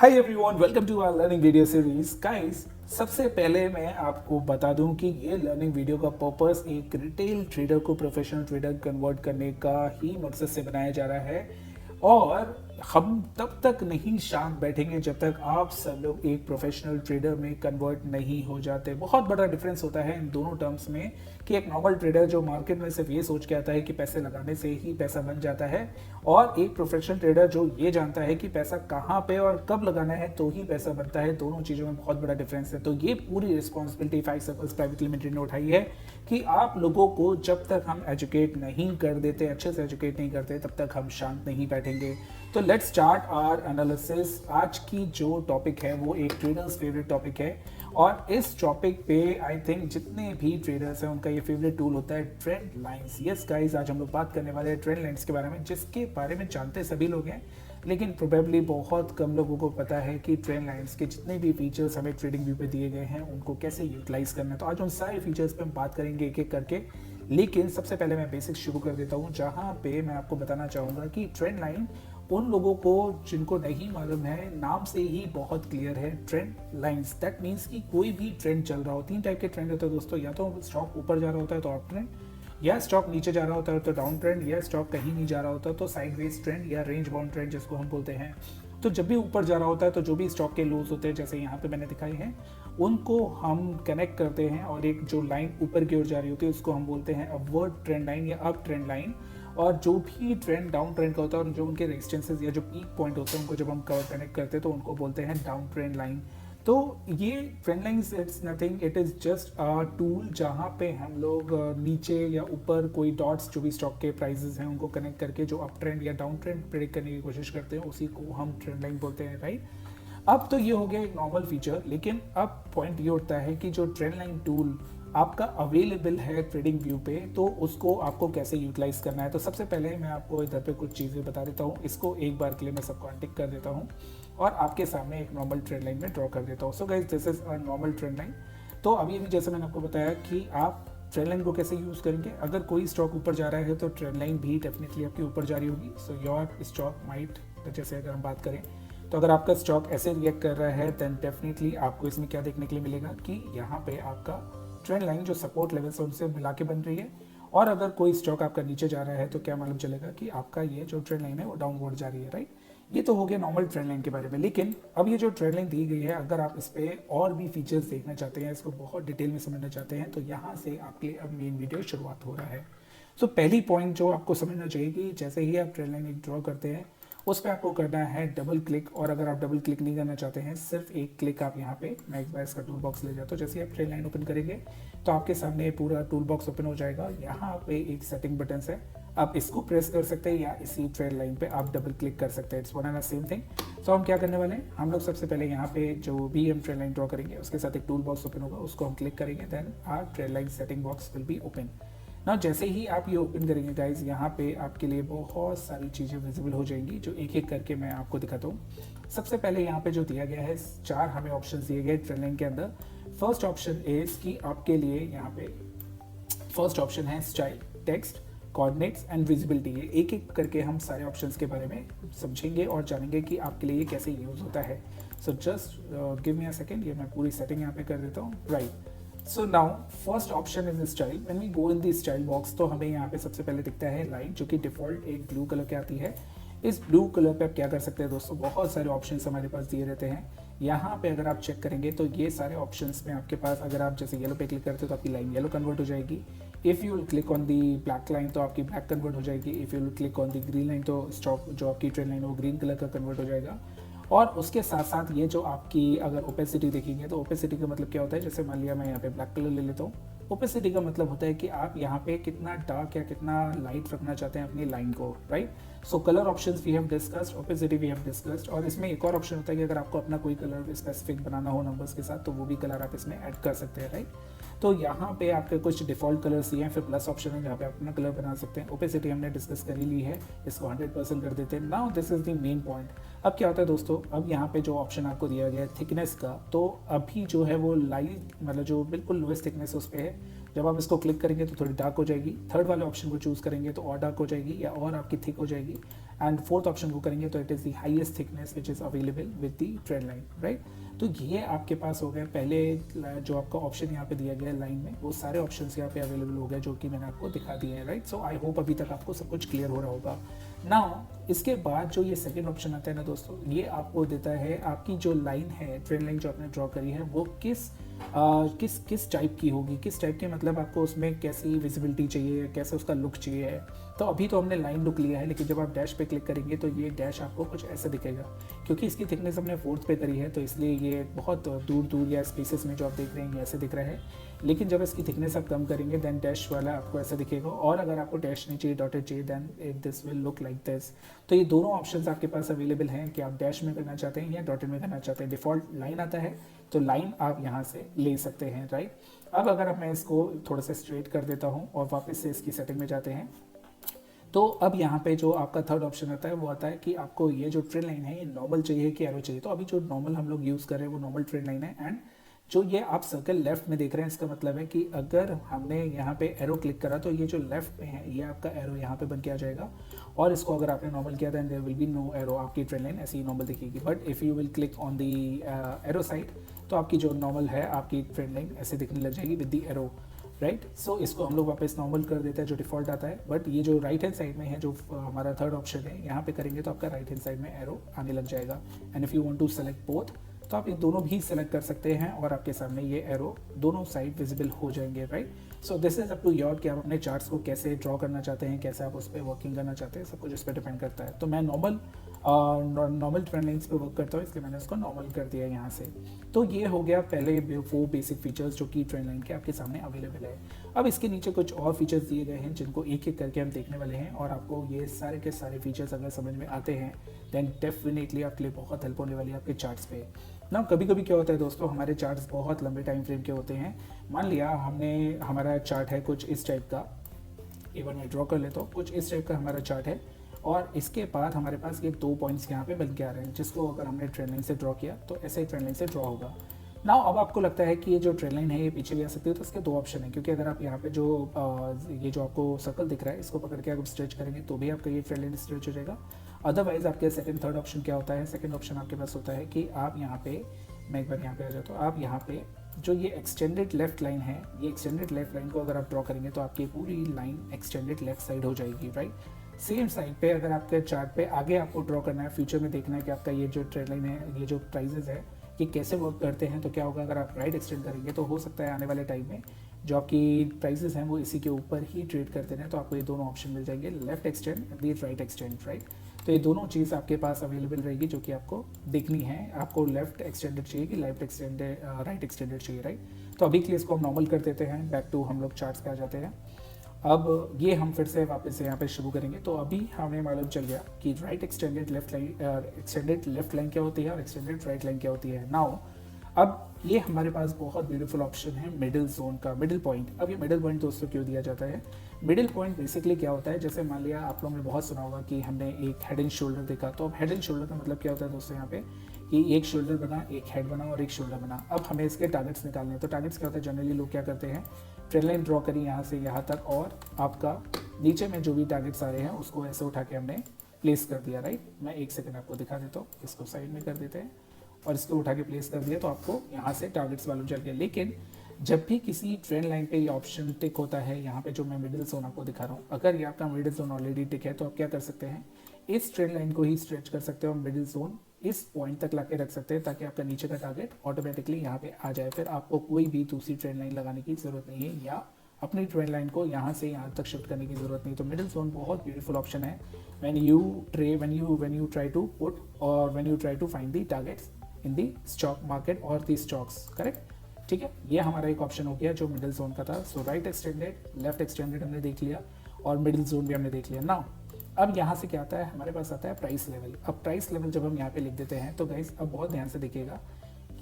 Hi everyone, welcome to our learning video series. Guys, सबसे पहले मैं आपको बता दूं कि ये लर्निंग वीडियो का पर्पस एक रिटेल ट्रेडर को प्रोफेशनल ट्रेडर कन्वर्ट करने का ही मकसद से बनाया जा रहा है। और हम तब तक नहीं शांत बैठेंगे जब तक आप सब लोग एक प्रोफेशनल ट्रेडर में कन्वर्ट नहीं हो जाते। बहुत बड़ा डिफरेंस होता है इन दोनों टर्म्स में कि एक नॉर्मल ट्रेडर जो मार्केट में सिर्फ ये सोच के आता है कि पैसे लगाने से ही पैसा बन जाता है, और एक प्रोफेशनल ट्रेडर जो ये जानता है कि पैसा कहाँ पे और कब लगाना है तो ही पैसा बनता है। दोनों चीज़ों में बहुत बड़ा डिफरेंस है। तो ये पूरी रिस्पॉन्सिबिलिटी 5 सर्कल्स प्राइवेट लिमिटेड ने उठाई है कि आप लोगों को जब तक हम एजुकेट नहीं कर देते, अच्छे से एजुकेट नहीं करते, तब तक हम शांत नहीं बैठेंगे। तो लेट्स स्टार्ट आवर एनालिसिस। आज की जो टॉपिक है वो एक ट्रेडर्स फेवरेट टॉपिक है, और इस टॉपिक पे आई थिंक जितने भी ट्रेडर्स हैं उनका ये फेवरेट टूल होता है ट्रेंड लाइंस। यस गाइस, आज हम लोग बात करने वाले हैं ट्रेंड लाइंस के बारे में, जिसके बारे में जानते सभी लोग हैं, लेकिन प्रोबेबली बहुत कम लोगों को पता है कि ट्रेंड लाइंस के जितने भी फीचर्स हमें ट्रेडिंग व्यू पे दिए गए हैं उनको कैसे यूटिलाइज करना है। तो आज उन सारे फीचर्स पे हम बात करेंगे एक एक करके, लेकिन सबसे पहले मैं बेसिक्स शुरू कर देता हूँ, जहाँ पे मैं आपको बताना चाहूँगा कि ट्रेंड लाइन उन लोगों को जिनको नहीं मालूम है, नाम से ही बहुत क्लियर है। ट्रेंड लाइंस दैट मीन्स कि कोई भी ट्रेंड चल रहा हो, तीन टाइप के ट्रेंड होते हैं दोस्तों। या तो स्टॉक ऊपर जा रहा होता है तो अप ट्रेंड, या स्टॉक नीचे जा रहा होता है तो डाउन ट्रेंड, या स्टॉक कहीं नहीं जा रहा होता तो साइडवेज ट्रेंड या रेंज बाउंड ट्रेंड जिसको हम बोलते हैं। तो जब भी ऊपर जा रहा होता है तो जो भी स्टॉक के लोज होते हैं, जैसे यहाँ पे मैंने दिखाए हैं, उनको हम कनेक्ट करते हैं, और एक जो लाइन ऊपर की ओर जा रही होती है उसको हम बोलते हैं अपवर्ड ट्रेंड लाइन या अप ट्रेंड लाइन। और जो भी ट्रेंड डाउन ट्रेंड का होता है और जो उनके रेजिस्टेंसेस या जो पीक पॉइंट होते हैं उनको जब हम कनेक्ट करते हैं तो उनको बोलते हैं डाउन ट्रेंड लाइन। तो ये trend lines it's nothing, it is just a tool जहाँ पे हम लोग नीचे या ऊपर कोई डॉट्स जो भी स्टॉक के प्राइसेस हैं उनको कनेक्ट करके जो अप ट्रेंड या डाउन ट्रेंड प्रेडिक्ट करने की कोशिश करते हैं, उसी को हम ट्रेंड लाइन बोलते हैं, राइट। अब तो ये हो गया एक नॉर्मल फीचर, लेकिन अब पॉइंट ये उठता है कि जो ट्रेंड लाइन टूल आपका अवेलेबल है ट्रेडिंग व्यू पे, तो उसको आपको कैसे यूटिलाइज करना है। तो सबसे पहले मैं आपको इधर पे कुछ चीज़ें बता देता हूँ। इसको एक बार के लिए मैं सबको अनटिक कर देता हूँ और आपके सामने एक नॉर्मल ट्रेंड लाइन में ड्रॉ कर देता हूँ। So guys, this is a normal trend line. तो अभी भी जैसे मैंने आपको बताया कि आप ट्रेंड लाइन को कैसे यूज़ करेंगे। अगर कोई स्टॉक ऊपर जा रहा है तो ट्रेंड लाइन भी डेफिनेटली आपकी ऊपर जा रही होगी। सो योर स्टॉक माइट, जैसे अगर हम बात करें तो अगर आपका स्टॉक ऐसे रिएक्ट कर रहा है देन डेफिनेटली आपको इसमें क्या देखने के लिए मिलेगा कि यहाँ पे आपका ट्रेंड लाइन जो सपोर्ट लेवल्स है उनसे मिला के बन रही है। और अगर कोई स्टॉक आपका नीचे जा रहा है तो क्या मालूम चलेगा कि आपका ये जो ट्रेंड लाइन है वो डाउनवर्ड जा रही है, राइट। ये तो हो गया नॉर्मल ट्रेंड लाइन के बारे में। लेकिन अब ये जो ट्रेंड लाइन दी गई है, अगर आप इस पर और भी फीचर्स देखना चाहते हैं, इसको बहुत डिटेल में समझना चाहते हैं, तो यहाँ से आपके लिए अब मेन वीडियो शुरुआत हो रहा है। सो पहली पॉइंट जो आपको समझना चाहिए कि जैसे ही आप ट्रेंड लाइन ड्रॉ करते हैं उस पर आपको करना है डबल क्लिक। और अगर आप डबल क्लिक नहीं करना चाहते हैं, सिर्फ एक क्लिक आप यहाँ पे, मैं एक बार इसका टूल बॉक्स ले जाता हूँ। जैसे ही आप ट्रेंड लाइन ओपन करेंगे तो आपके सामने पूरा टूल बॉक्स ओपन हो जाएगा। यहाँ पे एक सेटिंग बटन है, आप इसको प्रेस कर सकते हैं या इसी ट्रेंड लाइन पे आप डबल क्लिक कर सकते हैं। It's one and same thing. तो हम क्या करने वाले हैं, हम लोग सबसे पहले यहाँ पे जो भी हम ट्रेंड लाइन ड्रॉ करेंगे उसके साथ एक टूल बॉक्स ओपन होगा, उसको हम क्लिक करेंगे, then our trend line setting box will be open. ना जैसे ही आप ये ओपन करेंगे गाइज, यहाँ पे आपके लिए बहुत सारी चीज़ें विजिबल हो जाएंगी जो एक एक करके मैं आपको दिखाता हूँ। सबसे पहले यहाँ पे जो दिया गया है, 4 हमें ऑप्शंस दिए गए ट्रेंड लाइन के अंदर। फर्स्ट ऑप्शन इज कि आपके लिए यहाँ पे फर्स्ट ऑप्शन है style, text, coordinates and visibility. ये एक एक करके हम सारे ऑप्शंस के बारे में समझेंगे और जानेंगे कि आपके लिए ये कैसे यूज़ होता है। So just give me a second, ये मैं पूरी सेटिंग यहाँ पे कर देता हूँ, right. So now first option is style. When we go in the style box तो हमें यहाँ पे सबसे पहले दिखता है लाइन, जो कि डिफॉल्ट एक ब्लू कलर की आती है। इस ब्लू कलर पे आप क्या कर सकते हैं दोस्तों, बहुत सारे ऑप्शंस हमारे पास दिए रहते हैं। यहाँ पे अगर आप चेक करेंगे तो ये सारे ऑप्शंस में आपके पास, अगर आप जैसे येलो पे क्लिक करते हो तो आपकी लाइन येलो कन्वर्ट हो जाएगी। If you will click on the black line तो आपकी ब्लैक कन्वर्ट हो जाएगी। If you will click on the green line तो स्टॉक जो आपकी ट्रेंड लाइन है वो ग्रीन कलर का कन्वर्ट हो जाएगा। और उसके साथ साथ ये जो आपकी अगर ओपेसिटी देखेंगे तो ओपेसिटी का मतलब क्या होता है, जैसे मान लिया मैं यहाँ पे ब्लैक कलर ले लेता हूँ। ओपेसिटी का मतलब होता है कि आप यहाँ पे कितना डार्क या कितना लाइट रखना चाहते हैं अपनी लाइन को, right. So colour options we have discussed, opacity we have discussed. और इसमें एक और ऑप्शन होता है कि अगर आपको अपना कोई कलर स्पेसिफिक बनाना हो नंबर्स के साथ तो वो भी कलर आप इसमें ऐड कर सकते हैं, राइट। तो यहाँ पे आपके कुछ डिफॉल्ट कलर्स ये हैं, फिर प्लस ऑप्शन है जहाँ पे आप अपना कलर बना सकते हैं। ओपेसिटी हमने डिस्कस कर ही ली है, इसको 100% कर देते हैं। Now this is the main point. अब क्या होता है दोस्तों, अब यहाँ पे जो ऑप्शन आपको दिया गया है थिकनेस का, तो अभी जो है वो लाइट, मतलब जो बिल्कुल लोएस्ट थिकनेस उस पर है। जब आप इसको क्लिक करेंगे तो थोड़ी डार्क हो जाएगी। थर्ड वाले ऑप्शन को चूज़ करेंगे तो और डार्क हो जाएगी या और आपकी थिक हो जाएगी। एंड फोर्थ ऑप्शन को करेंगे तो it is the highest thickness which is available with the trend line, right. तो ये आपके पास हो गया पहले जो आपका ऑप्शन यहाँ पे दिया गया है लाइन में, वो सारे ऑप्शंस यहाँ पे अवेलेबल हो गए जो कि मैंने आपको दिखा दिए हैं, राइट। सो आई होप अभी तक आपको सब कुछ क्लियर हो रहा होगा। नाउ इसके बाद जो ये सेकंड ऑप्शन आता है ना दोस्तों, ये आपको देता है आपकी जो लाइन है, ट्रेंड लाइन जो आपने ड्रॉ करी है, वो किस टाइप की होगी, किस टाइप की, मतलब आपको उसमें कैसी विजिबिलिटी चाहिए, कैसे उसका लुक चाहिए है। तो अभी तो हमने लाइन लुक लिया है, लेकिन जब आप डैश पे क्लिक करेंगे तो ये डैश आपको कुछ ऐसा दिखेगा। क्योंकि इसकी थिकनेस हमने 4th पे करी है तो इसलिए ये बहुत दूर दूर या स्पेसेस में जो आप देख रहे हैं ये ऐसे दिख रहा है। लेकिन जब इसकी थिकनेस आप कम करेंगे देन डैश वाला आपको ऐसा दिखेगा, और अगर आपको डैश नहीं चाहिए, डॉटेड चाहिए, then this will look like this. तो ये दोनों ऑप्शंस आपके पास अवेलेबल हैं कि आप डैश में करना चाहते हैं या डॉटेड में करना चाहते हैं। डिफॉल्ट लाइन आता है तो लाइन आप यहाँ से ले सकते हैं, राइट। अब अगर मैं इसको थोड़ा सा स्ट्रेट कर देता हूँ और वापस से इसकी सेटिंग में जाते हैं, तो अब यहाँ पे जो आपका थर्ड ऑप्शन आता है वो आता है कि आपको ये जो ट्रेंड लाइन है ये नॉर्मल चाहिए कि एरो चाहिए। तो अभी जो नॉर्मल हम लोग यूज़ कर रहे हैं वो नॉर्मल ट्रेंड लाइन है, एंड जो ये आप सर्कल लेफ्ट में देख रहे हैं इसका मतलब है कि अगर हमने यहाँ पे एरो क्लिक करा तो ये जो लेफ्ट में है ये आपका एरो यहाँ पे बन के आ जाएगा, और इसको अगर आपने नॉर्मल किया then there will be no arrow, आपकी ट्रेंड लाइन ऐसे ही नॉर्मल दिखेगी। But if you will click on the arrow side तो आपकी जो नॉर्मल है आपकी ट्रेंड लाइन ऐसे दिखने लग जाएगी विद दी एरो, राइट। सो इसको हम लोग वापस नॉर्मल कर देते हैं जो डिफॉल्ट आता है। बट ये जो राइट हैंड साइड में है जो हमारा थर्ड ऑप्शन है, यहाँ पे करेंगे तो आपका राइट हैंड साइड में एरो आने लग जाएगा। And if you want to select both तो आप ये दोनों भी सेलेक्ट कर सकते हैं और आपके सामने ये एरो दोनों साइड विजिबल हो जाएंगे, right. So this is up to your कि आप अपने चार्ट्स को कैसे ड्रॉ करना चाहते हैं, कैसे आप उस पर वर्किंग करना चाहते हैं, सब कुछ इस पर डिपेंड करता है। तो मैं नॉर्मल ट्रेंड लाइन्स पे वर्क करता हूँ, इसलिए मैंने उसको नॉर्मल कर दिया यहाँ से। तो ये हो गया पहले वो बेसिक फीचर्स जो कि ट्रेंड लाइन के आपके सामने अवेलेबल है। अब इसके नीचे कुछ और फीचर्स दिए गए हैं जिनको एक एक करके हम देखने वाले हैं, और आपको ये सारे के सारे फीचर्स अगर समझ में आते हैं देन डेफिनेटली आपके लिए बहुत हेल्प होने वाली है आपके चार्ट्स पे ना। कभी कभी क्या होता है दोस्तों, हमारे चार्ट्स बहुत लंबे टाइम फ्रेम के होते हैं। मान लिया हमारा चार्ट है कुछ इस टाइप का, इवन मैं ड्रॉ कर लेता हूँ, कुछ इस टाइप का हमारा चार्ट है, और इसके बाद हमारे पास ये 2 पॉइंट्स यहाँ पे बन के आ रहे हैं, जिसको अगर हमने ट्रेंड लाइन से ड्रॉ किया तो ऐसे ही ट्रेंड लाइन से ड्रॉ होगा। नाउ अब आपको लगता है कि ये जो ट्रेंड लाइन है ये पीछे भी आ सकती है, तो इसके 2 ऑप्शन है। क्योंकि अगर आप यहाँ पे ये जो आपको सर्कल दिख रहा है इसको पकड़ के आप स्ट्रेच करेंगे तो भी आपका ये ट्रेंड लाइन स्ट्रेच हो जाएगा। अदरवाइज आपके सेकंड थर्ड ऑप्शन क्या होता है, सेकंड ऑप्शन आपके पास होता है कि आप यहाँ पे, मैं एक बार यहाँ पे आ जाता हूँ, आप यहाँ पे जो ये एक्सटेंडेड लेफ्ट लाइन है, ये एक्सटेंडेड लेफ्ट लाइन को अगर आप ड्रॉ करेंगे तो आपकी पूरी लाइन एक्सटेंडेड लेफ्ट साइड हो जाएगी, राइट। सेम साइड पे अगर आपके चार्ट पे आगे आपको ड्रॉ करना है, फ्यूचर में देखना है कि आपका ये जो ट्रेंड लाइन है, ये जो प्राइजेस है ये कैसे वर्क करते हैं, तो क्या होगा अगर आप राइट एक्सटेंड करेंगे तो हो सकता है आने वाले टाइम में जो आपकी प्राइजेस हैं वो इसी के ऊपर ही ट्रेड करते हैं। तो आपको ये दोनों ऑप्शन मिल जाएंगे, left extend and right extend, right. तो ये दोनों चीज़ आपके पास अवेलेबल रहेगी जो कि आपको देखनी है, आपको लेफ्ट एक्सटेंडेड चाहिए कि लेफ्ट एक्सटेंडेड राइट एक्सटेंडेड चाहिए, राइट। तो अभी के लिए इसको हम नॉर्मल कर देते हैं, बैक टू हम लोग चार्ट्स पे आ जाते हैं। अब ये हम फिर से वापस से यहाँ पे शुरू करेंगे। तो अभी हमें मालूम चल गया कि राइट एक्सटेंडेड लेफ्ट लाइन क्या होती है और एक्सटेंडेड राइट लाइन क्या होती है। नाउ अब ये हमारे पास बहुत ब्यूटीफुल ऑप्शन है मिडिल जोन का, मिडिल पॉइंट। अब ये मिडिल पॉइंट दोस्तों क्यों दिया जाता है? मिडिल पॉइंट बेसिकली क्या होता है, जैसे मान लिया आप लोगों ने बहुत सुना होगा कि हमने एक हेड एंड शोल्डर देखा। तो अब हेड एंड शोल्डर का मतलब क्या होता है दोस्तों, यहाँ पे कि एक शोल्डर बना, एक हेड बना और एक शोल्डर बना। अब हमें इसके टारगेट्स निकालने हैं। तो टारगेट्स क्या होता है, जनरली लोग क्या करते हैं, ट्रेंड लाइन ड्रॉ करी यहाँ से यहाँ तक, और आपका नीचे में जो भी टारगेट्स आ रहे हैं उसको ऐसे उठा के हमने प्लेस कर दिया, राइट। मैं एक सेकंड आपको दिखा देता हूँ, इसको साइड में कर देते हैं और इसको उठा के प्लेस कर दिया तो आपको यहाँ से टारगेट्स वालों चल गया। लेकिन जब भी किसी ट्रेंड लाइन पे ये ऑप्शन टिक होता है, यहाँ पे जो मैं मिडिल जोन आपको दिखा रहा हूँ, अगर ये आपका मिडिल जोन ऑलरेडी टिक है तो आप क्या कर सकते हैं, इस ट्रेंड लाइन को ही स्ट्रेच कर सकते हो, मिडिल जोन इस पॉइंट तक ला के रख सकते हैं ताकि आपका नीचे का टारगेट ऑटोमेटिकली यहाँ पे आ जाए। फिर आपको कोई भी दूसरी ट्रेंड लाइन लगाने की जरूरत नहीं है या अपनी ट्रेंड लाइन को यहाँ से यहाँ तक शिफ्ट करने की जरूरत नहीं। तो मिडिल जोन बहुत ब्यूटीफुल ऑप्शन है when you try to put or when you try to find the targets in the stock market or the stocks, correct. ठीक है, ये हमारा एक ऑप्शन हो गया जो मिडिल जोन का था। सो राइट एक्सटेंडेड, लेफ्ट एक्सटेंडेड हमने देख लिया और मिडिल जोन भी हमने देख लिया। नाउ अब यहाँ से क्या आता है, हमारे पास आता है प्राइस लेवल। अब प्राइस लेवल जब हम यहाँ पे लिख देते हैं तो गाइस अब बहुत ध्यान से देखिएगा,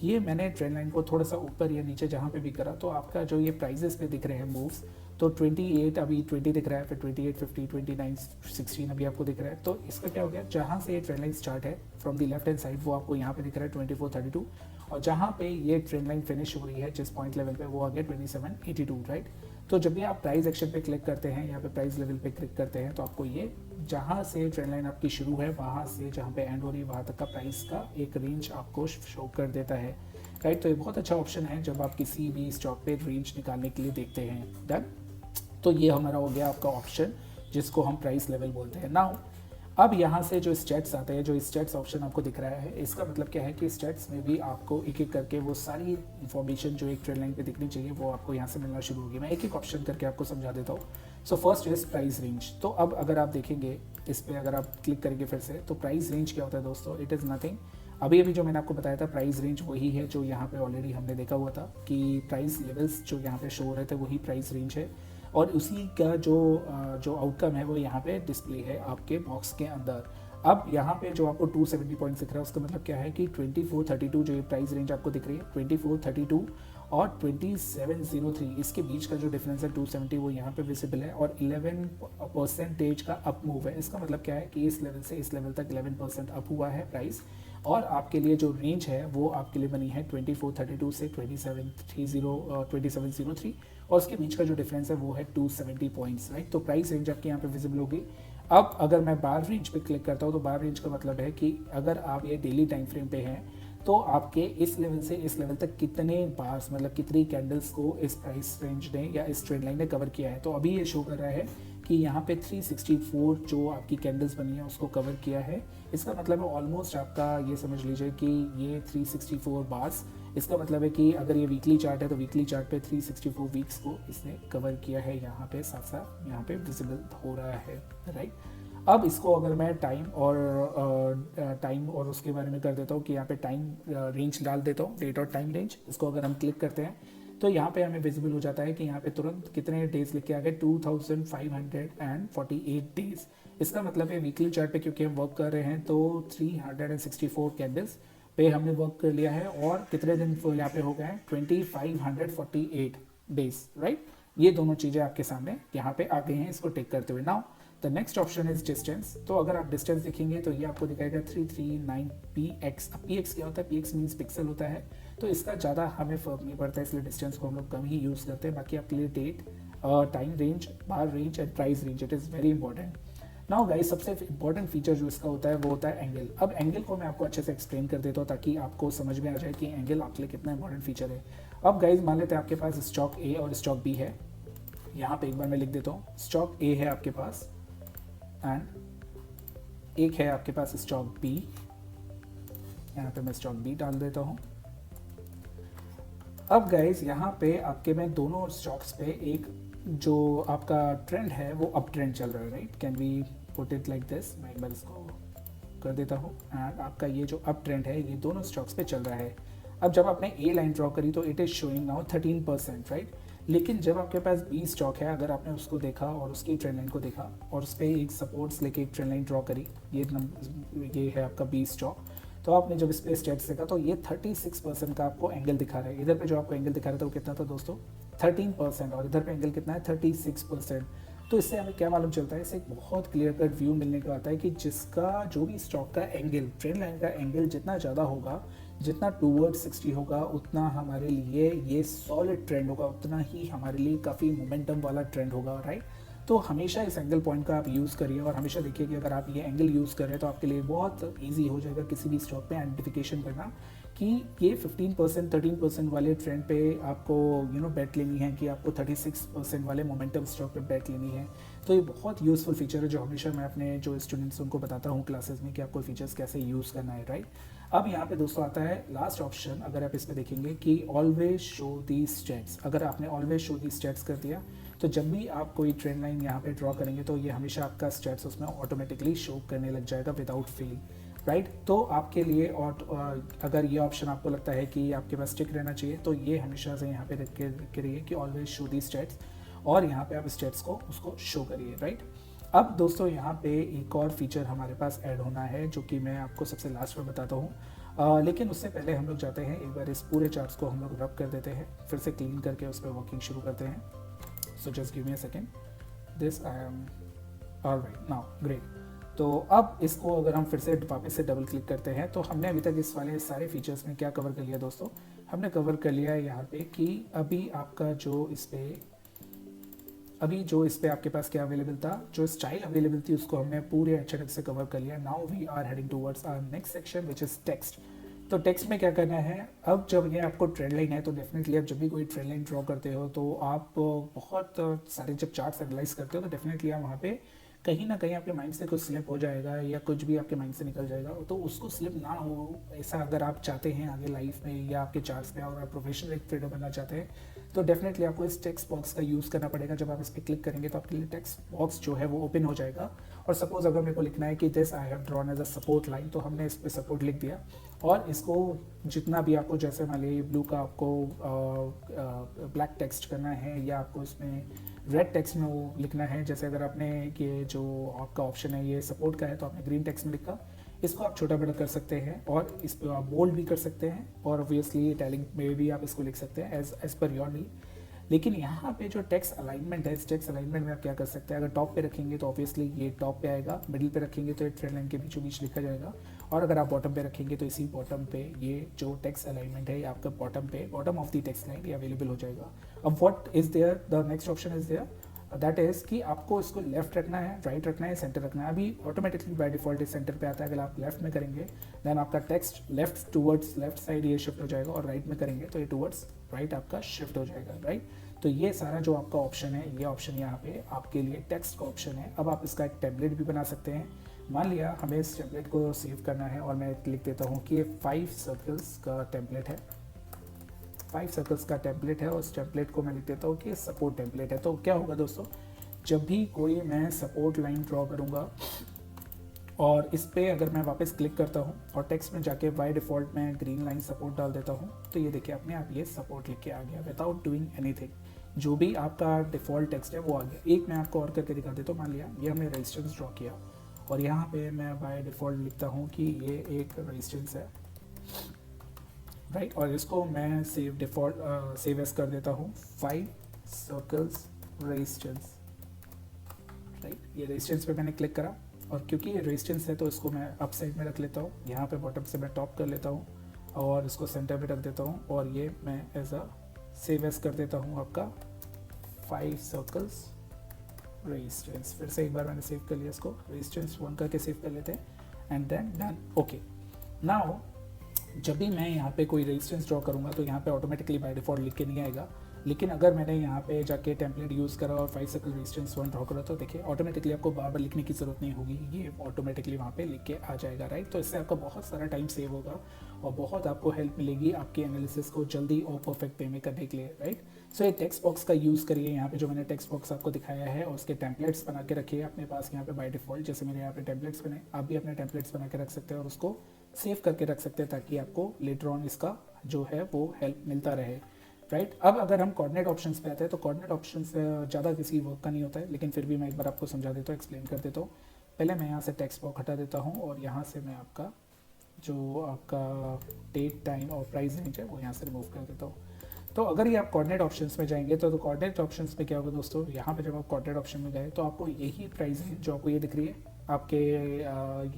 ये मैंने ट्रेंड लाइन को थोड़ा सा ऊपर या नीचे जहाँ पे भी करा तो आपका जो ये प्राइजेस पे दिख रहे हैं मूव्स, तो 28 अभी 20 दिख रहा है, फिर 28, 50, 29, 16 अभी आपको दिख रहा है। तो इसका क्या हो गया, जहाँ से ये ट्रेंड लाइन स्टार्ट है from the left hand side वो आपको यहाँ पे दिख रहा है 24, 32, और जहाँ पे ये ट्रेंड लाइन फिनिश हो रही है जिस पॉइंट लेवल पे वो आ गया 27, 82, राइट। तो जब भी आप प्राइस एक्शन पे क्लिक करते हैं, यहाँ पे प्राइस लेवल पे क्लिक करते हैं, तो आपको ये जहाँ से ट्रेंड लाइन आपकी शुरू है वहाँ से जहाँ पे एंड हो रही है वहाँ तक का प्राइस का एक रेंज आपको शो कर देता है, राइट। तो ये बहुत अच्छा ऑप्शन है जब आप किसी भी स्टॉक पे रेंज निकालने के लिए देखते हैं। डन। तो ये हमारा हो गया आपका ऑप्शन जिसको हम प्राइस लेवल बोलते हैं। नाउ अब यहाँ से जो स्टेट्स आते हैं, जो स्टेट्स ऑप्शन आपको दिख रहा है, इसका मतलब क्या है कि स्टेट्स में भी आपको एक एक करके वो सारी इन्फॉर्मेशन जो एक ट्रेंड लाइन पे दिखनी चाहिए वो आपको यहाँ से मिलना शुरू होगी। मैं एक एक ऑप्शन करके आपको समझा देता हूँ। So first is price range. तो अब अगर आप देखेंगे इस पर, अगर आप क्लिक करेंगे फिर से, तो प्राइस रेंज क्या होता है दोस्तों? इट इज़ नथिंग, अभी अभी जो मैंने आपको बताया था प्राइस रेंज वही है जो यहाँ पे ऑलरेडी हमने देखा हुआ था कि प्राइस लेवल्स जो यहाँ पे शो हो रहे थे वही प्राइस रेंज है, और उसी का जो आउटकम है वो यहाँ पे डिस्प्ले है आपके बॉक्स के अंदर। अब यहाँ पे जो आपको 270 पॉइंट दिख रहा है उसका मतलब क्या है कि 2432 जो ये प्राइस रेंज आपको दिख रही है, 2432 और 2703 इसके बीच का जो डिफरेंस है 270 वो यहाँ पे विजिबल है, और 11% का अप मूव है। इसका मतलब क्या है कि इस लेवल से इस लेवल तक 11% अप हुआ है प्राइस, और आपके लिए जो रेंज है वो आपके लिए बनी है 2432 से 2703, और उसके बीच का जो डिफरेंस है वो है 270 पॉइंट्स, राइट। तो प्राइस रेंज आपके यहाँ पे विजिबल होगी। अब अगर मैं बार रेंज पे क्लिक करता हूँ तो बार रेंज का मतलब है कि अगर आप ये डेली टाइम फ्रेम पे हैं तो आपके इस लेवल से इस लेवल तक कितने बार्स, मतलब कितनी कैंडल्स को इस प्राइस रेंज ने या इस ट्रेंड लाइन ने कवर किया है। तो अभी ये शो कर रहा है कि यहाँ पे 364 जो आपकी कैंडल्स बनी है उसको कवर किया है। इसका मतलब है ऑलमोस्ट आपका ये समझ लीजिए कि ये 364 बार्स, इसका मतलब है कि अगर ये वीकली चार्ट है तो वीकली चार्ट पे 364 वीक्स को इसने कवर किया है, यहाँ पे साथ साथ यहाँ पे विजिबल हो रहा है, राइट। अब इसको अगर मैं टाइम और उसके बारे में कर देता हूँ कि यहाँ पे टाइम रेंज डाल देता हूँ, डेट और टाइम रेंज, इसको अगर हम क्लिक करते हैं तो यहाँ पे हमें विजिबल हो जाता है कि यहाँ पे तुरंत कितने डेज लिख के आ गए, 2548 डेज। इसका मतलब है वीकली चार्ट पे क्योंकि हम वर्क कर रहे हैं तो 364 कैंडल्स पे हमने वर्क कर लिया है, और कितने दिन यहाँ पे हो गए हैं 2548 डेज, राइट। ये दोनों चीज़ें आपके सामने यहाँ पे आ गई हैं इसको टिक करते हुए। Now the next option is distance. तो अगर आप डिस्टेंस देखेंगे तो ये आपको दिखाएगा 339 px। अब px क्या होता है? px मीन्स पिक्सल होता है, तो इसका ज़्यादा हमें फर्क नहीं पड़ता, इसलिए डिस्टेंस को हम लोग कम ही यूज़ करते हैं। बाकी आपके लिए date, time range, bar range and price range, it is very important. Now guys, सबसे इंपॉर्टेंट फीचर जो इसका होता है वो होता है एंगल। अब एंगल को मैं आपको अच्छे से एक्सप्लेन कर देता हूँ ताकि आपको समझ में आ जाए कि एंगल आपके लिए कितना इंपॉर्टेंट फीचर है। अब गाइस मान लेते हैं आपके पास स्टॉक ए और स्टॉक बी है। यहाँ पे एक बार मैं लिख देता हूँ, स्टॉक ए है आपके पास एंड एक है आपके पास स्टॉक बी। यहाँ पे मैं स्टॉक बी डाल देता हूँ। अब गाइस यहाँ पे आपके में दोनों स्टॉक्स पे एक जो आपका ट्रेंड है वो अप ट्रेंड चल रहा है, right. Can we put it like this, मैं एक बार इसको कर देता हूँ एंड आपका ये जो अप ट्रेंड है ये दोनों स्टॉक्स पे चल रहा है। अब जब आपने ए लाइन ड्रॉ करी तो it is showing now 13%, right. लेकिन जब आपके पास बी स्टॉक है, अगर आपने उसको देखा और उसकी ट्रेंड लाइन को देखा और उस पर एक सपोर्ट्स लेके एक ट्रेंड लाइन ड्रॉ करी, ये है आपका बी स्टॉक, तो आपने जब इस पर स्टेट्स देखा तो ये 36% का आपको एंगल दिखा रहा है। इधर पे जो आपको एंगल दिखा रहा था वो कितना था दोस्तों? 13%, और इधर पे एंगल कितना है? 36%। तो इससे हमें क्या मालूम चलता है? इससे एक बहुत क्लियर कट व्यू मिलने का आता है कि जिसका जो भी स्टॉक का एंगल, ट्रेंड लाइन का एंगल जितना ज़्यादा होगा, जितना टूवर्ड 60 होगा, उतना हमारे लिए ये सॉलिड ट्रेंड होगा, उतना ही हमारे लिए काफ़ी मोमेंटम वाला ट्रेंड होगा, राइट। तो हमेशा इस एंगल पॉइंट का आप यूज़ करिए, और हमेशा देखिए कि अगर आप ये एंगल यूज़ करें तो आपके लिए बहुत ईजी हो जाएगा किसी भी स्टॉक पे आइडेंटिफिकेशन करना कि ये 15% 13% वाले ट्रेंड पे आपको बेट लेनी है कि आपको 36% वाले मोमेंटम स्टॉक पे बेट लेनी है। तो ये बहुत यूज़फुल फीचर है जो हमेशा मैं अपने जो स्टूडेंट्स उनको बताता हूँ क्लासेस में कि आपको फीचर्स कैसे यूज़ करना है, राइट। अब यहाँ पे दोस्तों आता है लास्ट ऑप्शन। अगर आप इस पर देखेंगे कि ऑलवेज शो दी स्टेट्स, अगर आपने ऑलवेज शो दी स्टेट्स कर दिया तो जब भी आप कोई ट्रेंड लाइन यहाँ पे ड्रॉ करेंगे तो ये हमेशा आपका स्टेट्स उसमें ऑटोमेटिकली शो करने लग जाएगा विदाउट फेल, राइट। तो आपके लिए और अगर ये ऑप्शन आपको लगता है कि आपके पास टिक रहना चाहिए तो ये हमेशा से यहाँ पे रख के रहिए कि ऑलवेज शो दी स्टेट्स, और यहाँ पे आप स्टेट्स को उसको शो करिए, राइट। अब दोस्तों यहाँ पे एक और फीचर हमारे पास ऐड होना है जो कि मैं आपको सबसे लास्ट में बताता हूँ, लेकिन उससे पहले हम लोग जाते हैं एक बार इस पूरे चार्ट्स को हम लोग रब कर देते हैं, फिर से क्लीन करके उस पर वर्किंग शुरू करते हैं। सो just give me a second, this I am alright now, great. तो अब इसको अगर हम फिर से वापस से डबल क्लिक करते हैं तो हमने अभी तक इस वाले सारे फीचर्स में क्या कवर कर लिया दोस्तों? हमने कवर कर लिया है यहाँ पे कि अभी आपका जो इस पर अभी जो इस पे आपके पास क्या अवेलेबल था, जो स्टाइल अवेलेबल थी उसको हमने पूरे अच्छे ढंग से कवर कर लिया। Now we are heading towards our next section which is text. तो टेक्स्ट में क्या करना है, अब जब ये आपको ट्रेंड लाइन है तो डेफिनेटली आप जब भी कोई ट्रेंड लाइन ड्रॉ करते हो तो आप बहुत सारे जब चार्ट्स एनालाइज करते हो तो डेफिनेटली आप वहाँ पे कहीं ना कहीं आपके माइंड से कुछ स्लिप हो जाएगा या कुछ भी आपके माइंड से निकल जाएगा, तो उसको स्लिप ना हो ऐसा अगर आप चाहते हैं आगे लाइफ में या आपके चार्ट्स में, और आप प्रोफेशनल एक ट्रेडर बनना चाहते हैं तो डेफिनेटली आपको इस टेक्स्ट बॉक्स का यूज़ करना पड़ेगा। जब आप इस पर क्लिक करेंगे तो आपके लिए टेक्स्ट बॉक्स जो है वो ओपन हो जाएगा। और सपोज अगर मेरे को लिखना है कि this I have drawn as a support line, तो हमने इस पर सपोर्ट लिख दिया और इसको जितना भी आपको, जैसे मान लीजिए ब्लू का आपको ब्लैक टेक्स्ट करना है या आपको इसमें रेड टेक्स्ट में वो लिखना है, जैसे अगर आपने ये जो आपका ऑप्शन है ये सपोर्ट का है तो आपने ग्रीन टेक्स्ट में लिखा, इसको आप छोटा बड़ा कर सकते हैं और इस पर आप बोल्ड भी कर सकते हैं और ऑब्वियसली इटैलिक में भी आप इसको लिख सकते हैं एज पर योर नीड। लेकिन यहाँ पे जो टेक्स्ट अलाइनमेंट है, इस टेक्स्ट अलाइनमेंट में आप क्या कर सकते हैं, अगर टॉप पे रखेंगे तो ऑब्वियसली ये टॉप पे आएगा, मिडिल पे रखेंगे तो ये ट्रेंड लाइन के बीचों बीच लिखा जाएगा, और अगर आप बॉटम पे रखेंगे तो इसी बॉटम पे ये जो टेक्स्ट अलाइनमेंट है ये आपका बॉटम पे, bottom of the text line ये अवेलेबल हो जाएगा। अब what is there, the next option is there, that is कि आपको इसको लेफ्ट रखना है, राइट रखना है, सेंटर रखना है। अभी ऑटोमेटिकली बाय डिफॉल्ट सेंटर पे आता है, अगर आप लेफ्ट में करेंगे देन आपका text left towards left side ये शिफ्ट हो जाएगा, और राइट में करेंगे तो ये टूवर्ड्स राइट आपका शिफ्ट हो जाएगा, राइट। तो ये सारा जो आपका ऑप्शन है, ये ऑप्शन यहाँ पे आपके लिए टेक्स्ट का ऑप्शन है। अब आप इसका एक टेम्पलेट भी बना सकते हैं। मान लिया हमें इस टेम्पलेट को सेव करना है और मैं लिख देता हूँ कि ये 5 सर्कल्स का टेम्पलेट है, 5 सर्कल्स का टेम्पलेट है, और उस टेम्पलेट को मैं लिख देता हूँ कि सपोर्ट टेम्पलेट है। तो क्या होगा दोस्तों, जब भी कोई मैं सपोर्ट लाइन ड्रॉ करूँगा और इस पर अगर मैं वापस क्लिक करता हूँ और टेक्स्ट में जाके बाय डिफ़ॉल्ट मैं ग्रीन लाइन सपोर्ट डाल देता हूँ, तो ये देखिए अपने आप ये सपोर्ट लिख के आ गया विदाउट डूइंग एनीथिंग। जो भी आपका डिफ़ॉल्ट टेक्स्ट है वो आ गया। एक मैं आपको और करके दिखा देता हूँ। मान लिया ये हमने रेजिस्टेंस ड्रॉ किया और यहाँ पे मैं बाय डिफ़ॉल्ट लिखता हूँ कि ये एक रेजिस्टेंस है, राइट। और इसको मैं सेव डिफ़ॉल्ट सेव एस कर देता हूँ 5 सर्कल्स रेजिस्टेंस, राइट। ये रेजिस्टेंस पे मैंने क्लिक करा और क्योंकि ये रेजिस्टेंस है तो इसको मैं अप साइड में रख लेता हूँ, यहाँ पे बॉटम से मैं टॉप कर लेता हूँ और इसको सेंटर में रख देता हूँ, और ये मैं एज अ सेव एस कर देता हूँ आपका 5 सर्कल्स रेजिस्टेंस। फिर से एक बार मैंने सेव कर लिया, इसको रेजिस्टेंस 1 करके सेव कर लेते हैं and then done. Okay, now जब भी मैं यहाँ पे कोई रेजिस्टेंस ड्रॉ करूँगा तो यहाँ पे ऑटोमेटिकली बाय डिफ़ॉल्ट लिख के नहीं आएगा, लेकिन अगर मैंने यहाँ पे जाके टेम्पलेट यूज़ करा और 5 सर्कल रेजिस्टेंस 1 ड्रॉ करा तो देखिए ऑटोमेटिकली आपको बार बार लिखने की ज़रूरत नहीं होगी, ये ऑटोमेटिकली वहाँ पे लिख के आ जाएगा, राइट। तो इससे आपका बहुत सारा टाइम सेव होगा और बहुत आपको हेल्प मिलेगी आपके एनालिसिस को जल्दी और परफेक्ट वे में करने के लिए, राइट। सो ये टेक्स्ट बॉक्स का यूज़ करिए। यहाँ पे जो मैंने टेक्स्ट बॉक्स आपको दिखाया है और उसके टेम्पलेट्स बना के रखिए अपने पास यहाँ पे बाय डिफ़ॉल्ट। जैसे मेरे यहाँ पे टेम्पलेट्स बने, आप भी अपने टेम्पलेट्स बना के रख सकते हैं और उसको सेव करके रख सकते हैं ताकि आपको लेटर ऑन इसका जो है वो हेल्प मिलता रहे, राइट। अब अगर हम कोऑर्डिनेट ऑप्शंस पे आते हैं तो कोऑर्डिनेट ऑप्शंस ज़्यादा किसी वर्क का नहीं होता है, लेकिन फिर भी मैं एक बार आपको समझा देता हूँ, एक्सप्लेन कर देता हूँ। पहले मैं यहाँ से टेक्स्ट बॉक्स हटा देता हूँ और यहाँ से मैं आपका जो आपका डेट टाइम और प्राइस रेंज है वो यहाँ से रिमूव कर देता हूँ। तो अगर ये आप कोऑर्डिनेट ऑप्शंस में जाएंगे तो कोऑर्डिनेट ऑप्शंस में क्या होगा दोस्तों, यहाँ पे जब आप कोऑर्डिनेट ऑप्शन में गए तो आपको यही प्राइस रेंज जो आपको ये दिख रही है, आपके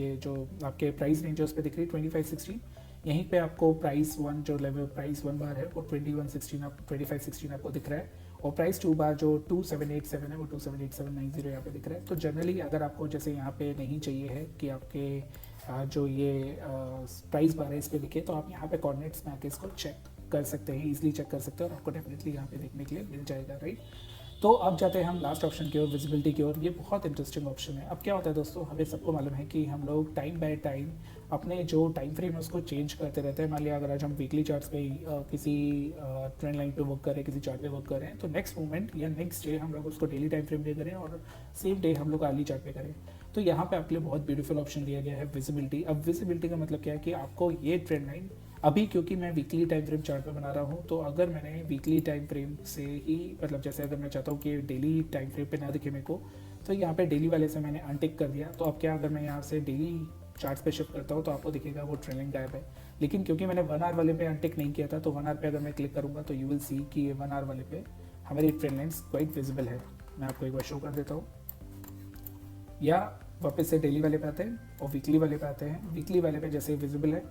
ये जो आपके प्राइस रेंज है उस पर दिख रही है 2516, यहीं पे आपको प्राइस 1 जो लेवल प्राइस 1 बार है वो 2116 आप 2516 आपको दिख रहा है, और प्राइस 2 बार जो 2787 है वो 278790 यहाँ पे दिख रहा है। तो जनरली अगर आपको जैसे यहाँ पे नहीं चाहिए है कि आपके जो ये प्राइस बार है इस पर दिखे, तो आप यहाँ पे कोऑर्डिनेट्स में आके इसको चेक कर सकते हैं, इजीली चेक कर सकते हैं और आपको डेफिनेटली यहाँ पे देखने के लिए मिल जाएगा, राइट। तो अब जाते हैं हम लास्ट ऑप्शन की ओर, विजिबिलिटी की ओर। ये बहुत इंटरेस्टिंग ऑप्शन है। अब क्या होता है दोस्तों, हमें सबको मालूम है कि हम लोग टाइम बाय टाइम अपने जो टाइम फ्रेम है उसको चेंज करते रहते हैं। मान लिया अगर आज हम वीकली चार्ट्स पे किसी ट्रेंड लाइन पे वर्क करें, किसी चार्ट पे वर्क करें, तो नेक्स्ट मोमेंट या नेक्स्ट डे हम लोग उसको डेली टाइम फ्रेम पे करें और सेम डे हम लोग आर्ली चार्ट पे करें। तो यहाँ पे आपके लिए बहुत ब्यूटीफुल ऑप्शन दिया गया है विजिबिलिटी। अब विजिबिलिटी का मतलब क्या है कि आपको ये ट्रेंड लाइन अभी, क्योंकि मैं वीकली टाइम फ्रेम चार्ट पे बना रहा हूँ, तो अगर मैंने वीकली टाइम फ्रेम से ही मतलब जैसे अगर मैं चाहता हूँ कि डेली टाइम फ्रेम पे ना दिखे मेरे को, तो यहाँ पे डेली वाले से मैंने अनटिक कर दिया। तो अब क्या, अगर मैं यहाँ से डेली चार्ट्स पे शिफ्ट करता हूँ तो आपको दिखेगा वो ट्रेंडिंग गायब है। लेकिन क्योंकि मैंने 1 आवर वाले पे अनटिक नहीं किया था, तो 1 आवर पे अगर मैं क्लिक करूँगा तो यू विल सी कि ये 1 आवर वाले पे हमारी ट्रेंड लाइन्स क्वाइट विजिबल है। मैं आपको एक बार शो कर देता हूँ, या वापस से डेली वाले पे आते हैं और वीकली वाले पे आते हैं। वीकली वाले पे जैसे विजिबल है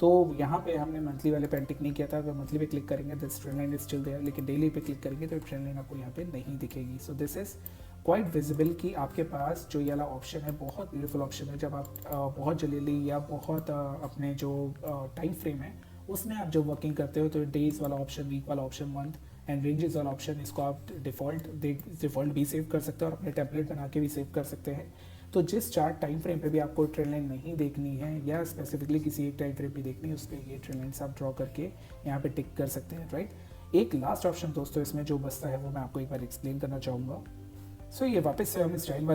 तो यहाँ पे हमने मंथली वाले पे टिक नहीं किया था। अगर मंथली पे क्लिक करेंगे this trend line is still there, लेकिन डेली पे क्लिक करेंगे तो ट्रेंड लाइन आपको यहाँ पे नहीं दिखेगी। So this is quite visible कि आपके पास जो ये वाला ऑप्शन है बहुत ब्यूटीफुल ऑप्शन है। जब आप बहुत जल्दी या बहुत अपने जो टाइम फ्रेम है उसमें आप जब वर्किंग करते हो तो डेज वाला ऑप्शन, वीक वाला ऑप्शन, मंथ एंड रेंजेस वाला ऑप्शन, इसको आप डिफ़ॉल्ट भी सेव कर सकते हो और अपने टेम्पलेट बना के भी सेव कर सकते हैं। तो जिस चार्ट टाइम फ्रेम पे भी आपको ट्रेंड लाइन नहीं देखनी है या स्पेसिफिकली किसी एक टाइम फ्रेम पे देखनी है, उस पर ये ट्रेंड लाइन्स आप ड्रॉ करके यहाँ पे टिक कर सकते हैं, राइट। एक लास्ट ऑप्शन दोस्तों इसमें जो बचता है वो मैं आपको एक बार एक्सप्लेन करना चाहूँगा। सो ये वापस से हम स्टाइल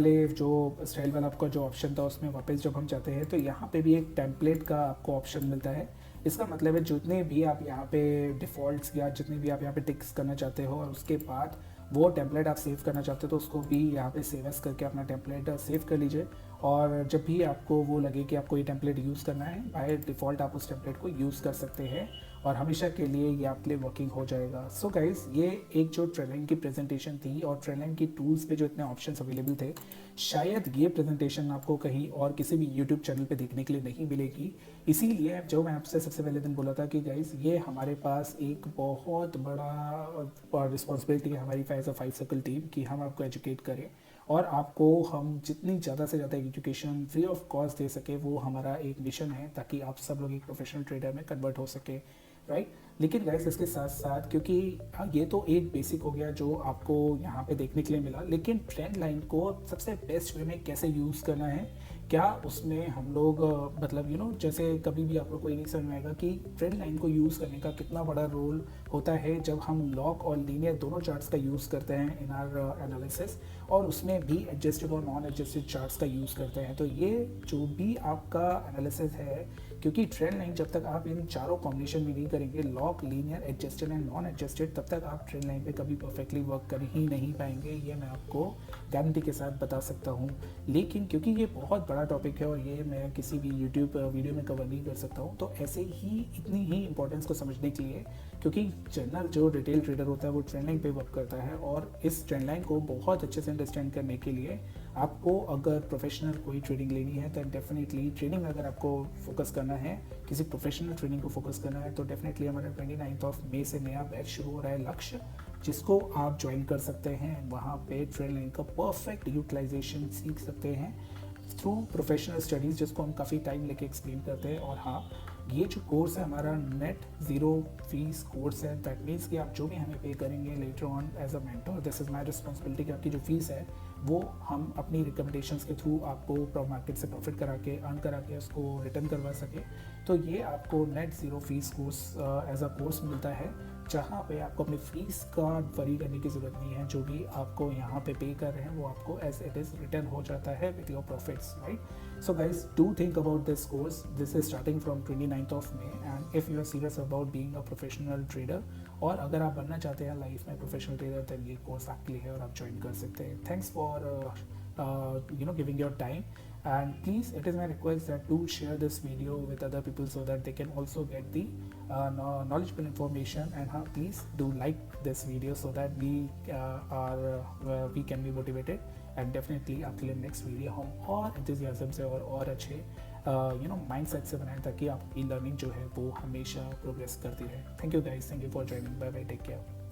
वाला आपका जो ऑप्शन था उसमें वापस जब हम जाते हैं तो यहाँ पे भी एक टेम्पलेट का आपको ऑप्शन मिलता है। इसका मतलब है जितने भी आप यहाँ पे डिफ़ॉल्ट्स या जितने भी आप यहाँ पे टिक्स करना चाहते हो और उसके बाद वो टेम्पलेट आप सेव करना चाहते हो तो उसको भी यहाँ पे सेव एस करके अपना टेम्पलेट सेव कर लीजिए। और जब भी आपको वो लगे कि आपको ये टेम्पलेट यूज़ करना है, बाय डिफ़ॉल्ट आप उस टेम्पलेट को यूज़ कर सकते हैं और हमेशा के लिए ये आपके लिए वर्किंग हो जाएगा। सो गाइज, ये एक जो ट्रेंड की प्रेजेंटेशन थी और ट्रेंड की टूल्स पे जो इतने ऑप्शंस अवेलेबल थे, शायद ये प्रेजेंटेशन आपको कहीं और किसी भी यूट्यूब चैनल पे देखने के लिए नहीं मिलेगी। इसीलिए जो मैं आपसे सबसे पहले दिन बोला था कि गाइज ये हमारे पास एक बहुत बड़ा रिस्पॉन्सिबिलिटी है हमारी एज अ 5 सर्कल टीम कि हम आपको एजुकेट करें और आपको हम जितनी ज़्यादा से ज़्यादा एजुकेशन फ्री ऑफ कॉस्ट दे सके, वो हमारा एक मिशन है ताकि आप सब लोग एक प्रोफेशनल ट्रेडर में कन्वर्ट हो सके, राइट। लेकिन गाइस इसके साथ साथ, क्योंकि ये तो एक बेसिक हो गया जो आपको यहाँ पे देखने के लिए मिला, लेकिन ट्रेंड लाइन को सबसे बेस्ट वे में कैसे यूज़ करना है, क्या उसमें हम लोग मतलब जैसे कभी भी आपको कोई नहीं समझ में आएगा कि ट्रेंड लाइन को यूज़ करने का कितना बड़ा रोल होता है जब हम लॉग और लीनियर दोनों चार्ट्स का यूज़ करते हैं इन आर एनालिसिस, और उसमें भी एडजस्टेड और नॉन एडजस्टेड चार्ट्स का यूज़ करते हैं। तो ये जो भी आपका एनालिसिस है, क्योंकि ट्रेंड लाइन जब तक आप इन चारों कॉम्बिनेशन में नहीं करेंगे, log, linear, adjusted and non adjusted, तब तक आप ट्रेंड लाइन पे कभी परफेक्टली वर्क कर ही नहीं पाएंगे। ये मैं आपको गारंटी के साथ बता सकता हूँ। लेकिन क्योंकि ये बहुत बड़ा टॉपिक है और ये मैं किसी भी यूट्यूब वीडियो में कवर नहीं कर सकता हूँ, तो ऐसे ही इतनी ही इंपॉर्टेंस को समझने के लिए, क्योंकि जनरल जो रिटेल ट्रेडर होता है वो ट्रेंड लाइन पे वर्क करता है, और इस ट्रेंड लाइन को बहुत अच्छे से अंडरस्टैंड करने के लिए आपको अगर प्रोफेशनल कोई ट्रेडिंग लेनी है तो डेफिनेटली ट्रेडिंग, अगर आपको फोकस करना है, किसी प्रोफेशनल ट्रेनिंग को फोकस करना है, तो डेफिनेटली हमारा 29 मई से नया बैच शुरू हो रहा है लक्ष्य, जिसको आप ज्वाइन कर सकते हैं। वहाँ पे ट्रेंड लाइन का परफेक्ट यूटिलाइजेशन सीख सकते हैं थ्रू प्रोफेशनल स्टडीज़, जिसको हम काफ़ी टाइम लेके एक्सप्लेन करते हैं। और हाँ, ये जो कोर्स है हमारा नेट ज़ीरो फीस कोर्स है। दैट मीन्स कि आप जो भी हमें पे करेंगे later on as a mentor, this is my responsibility कि आपकी जो फीस है वो हम अपनी रिकमेंडेशंस के थ्रू आपको मार्केट से प्रॉफिट करा के, अर्न करा के उसको रिटर्न करवा सके। तो ये आपको net zero fees course as a course मिलता है, जहाँ पे आपको अपनी फीस का वरी करने की ज़रूरत नहीं है। जो भी आपको यहाँ पे कर रहे हैं वो आपको एज इट इज़ रिटर्न हो जाता है with your profits, right. So guys, do think about this course. This is starting from 29 May, and if you are serious about being a professional trader, और अगर आप बनना चाहते हैं लाइफ में प्रोफेशनल ट्रेडर, तो ये कोर्स आपके लिए है और आप ज्वाइन कर सकते हैं। Thanks for giving your time, and please, it is my request that do share this video with other people so that they can also get the knowledgeable information, and please do like this video so that we can be motivated, and definitely आपके लिए next video हम और enthusiasm से और अच्छे mindset से बनाएं, ताकि आपकी लर्निंग जो है वो हमेशा प्रोग्रेस करती रहे। Thank you guys, thank you for joining, bye bye, take care.